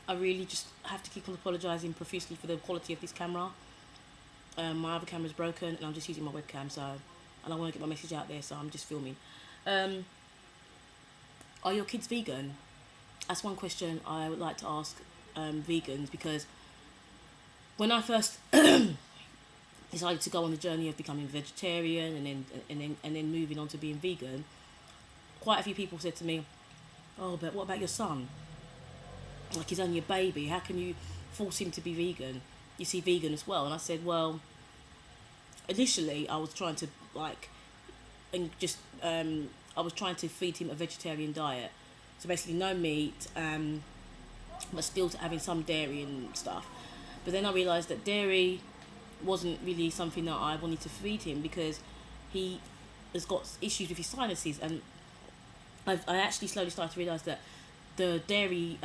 I really just have to keep on apologising profusely for the quality of this camera. My other camera's broken and I'm just using my webcam, so, and I want to get my message out there, so I'm just filming. Are your kids vegan? That's one question I would like to ask vegans, because when I first decided to go on the journey of becoming vegetarian and then moving on to being vegan, quite a few people said to me, "Oh, but what about your son? Like, he's only a baby. How can you force him to be vegan? Is he vegan as well?" And I said, well, initially I was trying to I was trying to feed him a vegetarian diet, so basically no meat, but still having some dairy and stuff. But then I realised that dairy wasn't really something that I wanted to feed him, because he has got issues with his sinuses, and I actually slowly started to realise that the dairy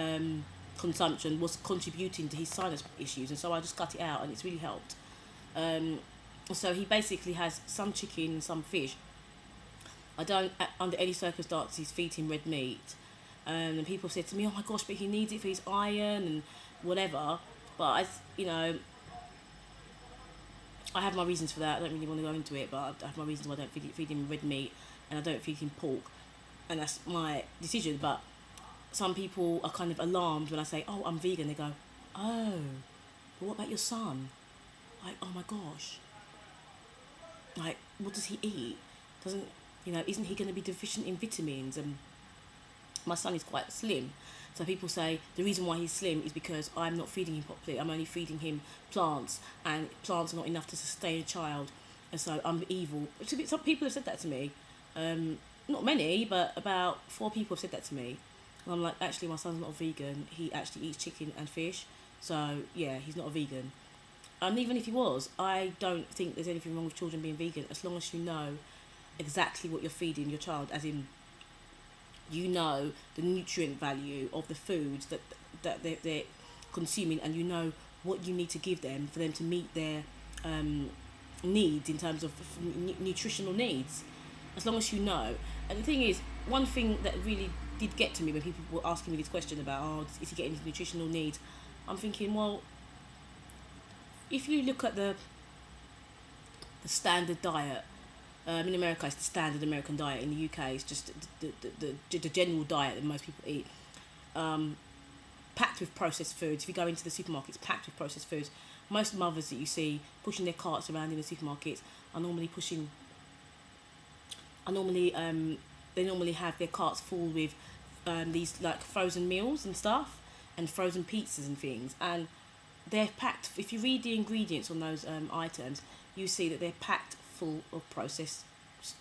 consumption was contributing to his sinus issues, and so I just cut it out, and it's really helped. So he basically has some chicken and some fish. I don't, under any circumstances, feed him red meat. And people said to me, "Oh my gosh, but he needs it for his iron and whatever." But I have my reasons for that. I don't really want to go into it, but I have my reasons why I don't feed him red meat and I don't feed him pork, and that's my decision. But some people are kind of alarmed when I say, "Oh, I'm vegan." They go, "Oh, but what about your son? Like, oh my gosh. Like, what does he eat? Isn't he going to be deficient in vitamins?" And my son is quite slim. So people say the reason why he's slim is because I'm not feeding him properly. I'm only feeding him plants, and plants are not enough to sustain a child. And so I'm evil. Some people have said that to me. Not many, but about 4 people have said that to me. And I'm like, actually, my son's not a vegan. He actually eats chicken and fish. So, yeah, he's not a vegan. And even if he was, I don't think there's anything wrong with children being vegan, as long as you know exactly what you're feeding your child, as in, you know the nutrient value of the foods that they're consuming, and you know what you need to give them for them to meet their needs in terms of nutritional needs, as long as you know. And the thing is, one thing that really did get to me when people were asking me this question about, "Oh, is he getting his nutritional needs?" I'm thinking, well, if you look at the standard diet, in America it's the standard American diet. In the UK it's just the general diet that most people eat, packed with processed foods. If you go into the supermarkets, packed with processed foods. Most mothers that you see pushing their carts around in the supermarkets are normally they normally have their carts full with these like frozen meals and stuff, and frozen pizzas and things, and they're packed. If you read the ingredients on those items, you see that they're packed full of processed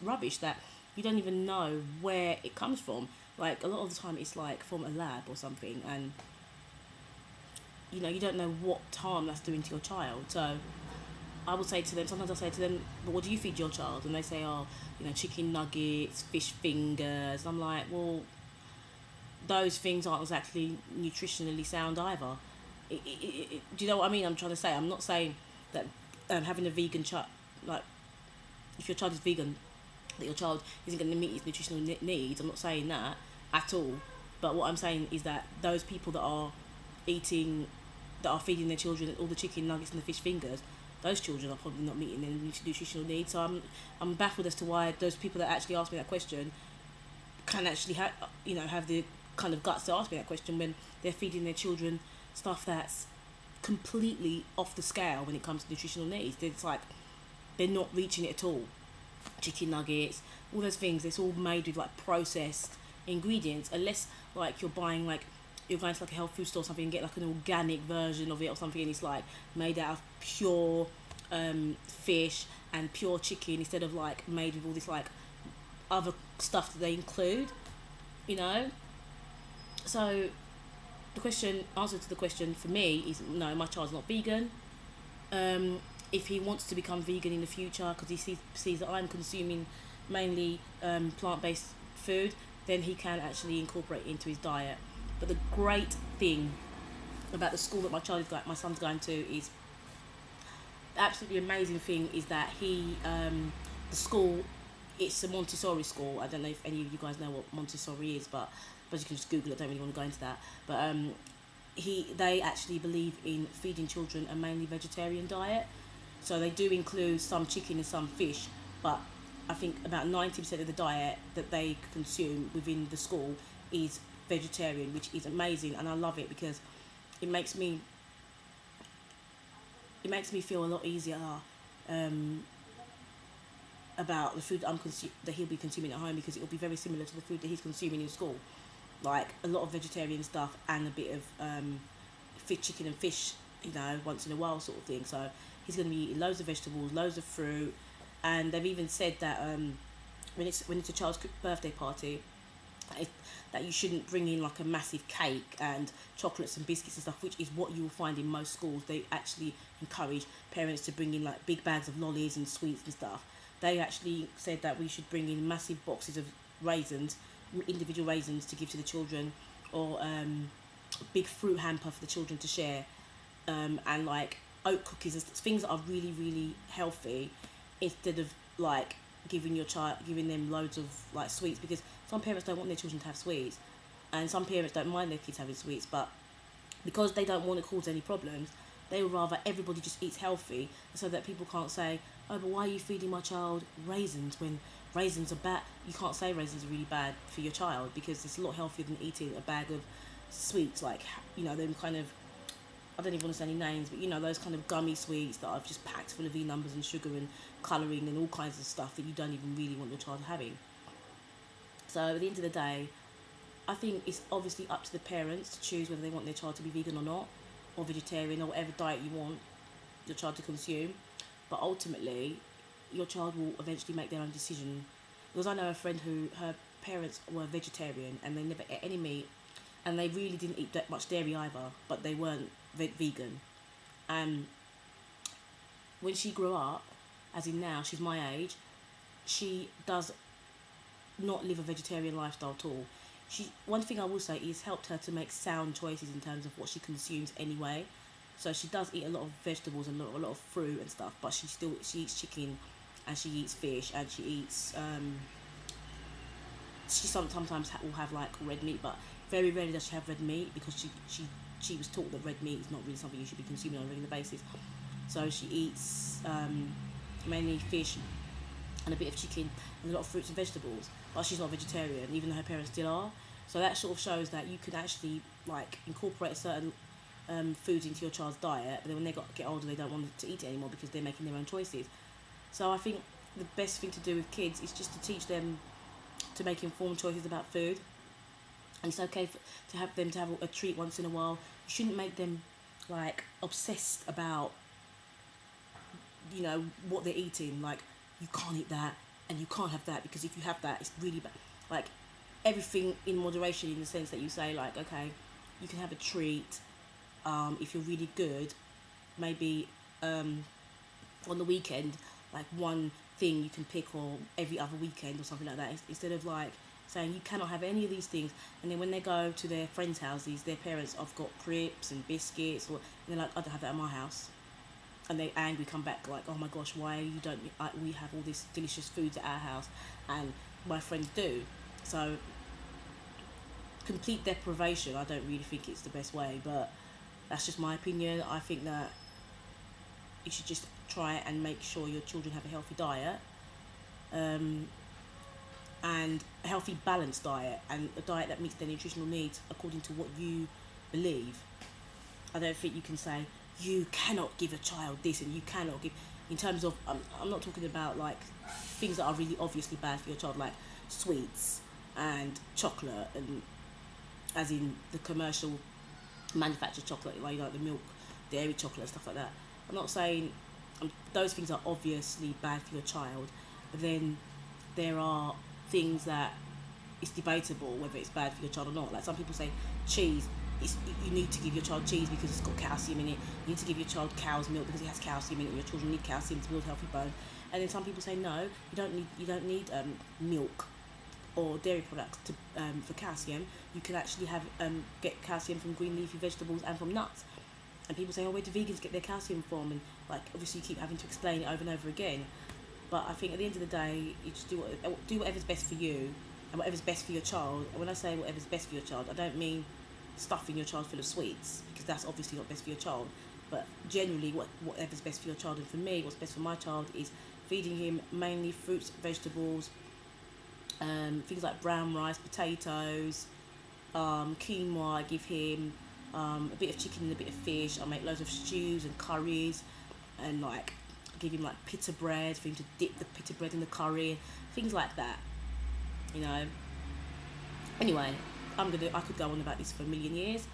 rubbish that you don't even know where it comes from. Like, a lot of the time it's like from a lab or something, and you don't know what harm that's doing to your child. So I would say to them, sometimes I say to them, "But what do you feed your child?" And they say, "Oh, chicken nuggets, fish fingers." And I'm like, well, those things aren't exactly nutritionally sound either. Do you know what I mean? I'm trying to say, I'm not saying that having a vegan child, like, if your child is vegan, that your child isn't going to meet his nutritional needs. I'm not saying that at all. But what I'm saying is that those people that are feeding their children all the chicken nuggets and the fish fingers, those children are probably not meeting their nutritional needs. So I'm baffled as to why those people that actually ask me that question can actually have the kind of guts to ask me that question, when they're feeding their children stuff that's completely off the scale when it comes to nutritional needs. It's like they're not reaching it at all. Chicken nuggets, all those things, it's all made with like processed ingredients, unless like you're going to like a health food store or something and get like an organic version of it or something, and it's like made out of pure fish and pure chicken, instead of like made with all this like other stuff that they include, So the answer to the question for me is no, my child's not vegan. If he wants to become vegan in the future because he sees that I'm consuming mainly plant-based food, then he can actually incorporate it into his diet. But the great thing about the school that my son's going to is, the absolutely amazing thing is that the school, it's a Montessori school. I don't know if any of you guys know what Montessori is, but you can just Google it. I don't really want to go into that. But they actually believe in feeding children a mainly vegetarian diet. So they do include some chicken and some fish, but I think about 90% of the diet that they consume within the school is vegetarian, which is amazing, and I love it because it makes me feel a lot easier about the food that he'll be consuming at home, because it will be very similar to the food that he's consuming in school, like a lot of vegetarian stuff and a bit of chicken and fish, once in a while sort of thing. So he's going to be eating loads of vegetables, loads of fruit, and they've even said that when it's a child's birthday party, that you shouldn't bring in like a massive cake and chocolates and biscuits and stuff, which is what you will find in most schools. They actually encourage parents to bring in like big bags of lollies and sweets and stuff. They actually said that we should bring in massive boxes of raisins, individual raisins to give to the children, or big fruit hamper for the children to share, and like oat cookies and things that are really, really healthy, instead of like giving them loads of like sweets, because some parents don't want their children to have sweets, and some parents don't mind their kids having sweets, but because they don't want to cause any problems, they would rather everybody just eats healthy, so that people can't say, oh, but why are you feeding my child raisins when raisins are bad? You can't say raisins are really bad for your child, because it's a lot healthier than eating a bag of sweets, like, them kind of, I don't even want to say any names, but those kind of gummy sweets that are just packed full of numbers and sugar and colouring and all kinds of stuff that you don't even really want your child having. So at the end of the day, I think it's obviously up to the parents to choose whether they want their child to be vegan or not, or vegetarian, or whatever diet you want your child to consume. But ultimately, your child will eventually make their own decision. Because I know a friend who, her parents were vegetarian and they never ate any meat, and they really didn't eat that much dairy either, but they weren't vegan. And when she grew up, as in now, she's my age, she does not live a vegetarian lifestyle at all. One thing I will say is helped her to make sound choices in terms of what she consumes anyway. So she does eat a lot of vegetables and a lot of fruit and stuff, but she eats chicken, and she eats fish, and she eats she sometimes will have like red meat, but very rarely does she have red meat, because she was taught that red meat is not really something you should be consuming on a regular basis. So she eats mainly fish and a bit of chicken and a lot of fruits and vegetables, but she's not vegetarian, even though her parents still are. So that sort of shows that you can actually like incorporate certain foods into your child's diet, but then when they get older, they don't want to eat it anymore because they're making their own choices. So I think the best thing to do with kids is just to teach them to make informed choices about food. And it's okay to have a treat once in a while. You shouldn't make them like obsessed about what they're eating. Like, you can't eat that and you can't have that, because if you have that, it's really bad. Like, everything in moderation, in the sense that you say, like, okay, you can have a treat if you're really good, maybe on the weekend, like one thing you can pick, or every other weekend or something like that, instead of like saying you cannot have any of these things, and then when they go to their friends' houses, their parents have got crepes and biscuits, and they're like, I don't have that at my house, and they're angry, come back like, oh my gosh, why you don't, we have all this delicious foods at our house and my friends do. So complete deprivation, I don't really think it's the best way, but that's just my opinion. I think that you should just try and make sure your children have a healthy diet, and a healthy balanced diet, and a diet that meets their nutritional needs according to what you believe. I don't think you can say you cannot give a child this and you cannot give, in terms of I'm not talking about like things that are really obviously bad for your child, like sweets and chocolate, and as in the commercial manufactured chocolate, like the milk dairy chocolate and stuff like that. I'm not saying those things are obviously bad for your child, but then there are things that it's debatable whether it's bad for your child or not. Like, some people say cheese, you need to give your child cheese because it's got calcium in it. You need to give your child cow's milk because it has calcium in it, and your children need calcium to build healthy bone. And then some people say no, you don't need milk or dairy products for calcium. You can actually get calcium from green leafy vegetables and from nuts. And people say, oh, where do vegans get their calcium from? And like, obviously you keep having to explain it over and over again. But I think at the end of the day, you just do whatever's best for you and whatever's best for your child. And when I say whatever's best for your child, I don't mean stuffing your child full of sweets, because that's obviously not best for your child. But generally, whatever's best for your child, and for me, what's best for my child is feeding him mainly fruits, vegetables, things like brown rice, potatoes, quinoa. I give him a bit of chicken and a bit of fish. I make loads of stews and curries, and like give him like pita bread for him to dip the pita bread in the curry, things like that. You know. Anyway, I could go on about this for a million years,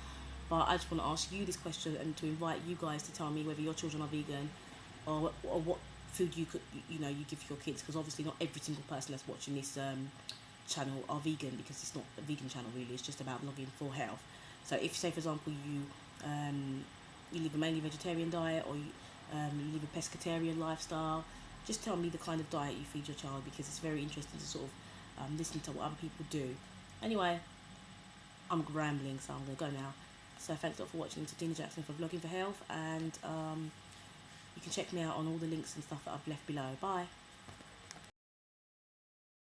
but I just want to ask you this question and to invite you guys to tell me whether your children are vegan, or what food you give your kids, because obviously not every single person that's watching this channel are vegan, because it's not a vegan channel really, it's just about blogging for health. So if, say for example, you live a mainly vegetarian diet, or you live a pescatarian lifestyle, just tell me the kind of diet you feed your child, because it's very interesting to sort of listen to what other people do. Anyway, I'm rambling, so I'm going to go now. So thanks a lot for watching. To Dina Jackson for Vlogging for Health, and you can check me out on all the links and stuff that I've left below. Bye.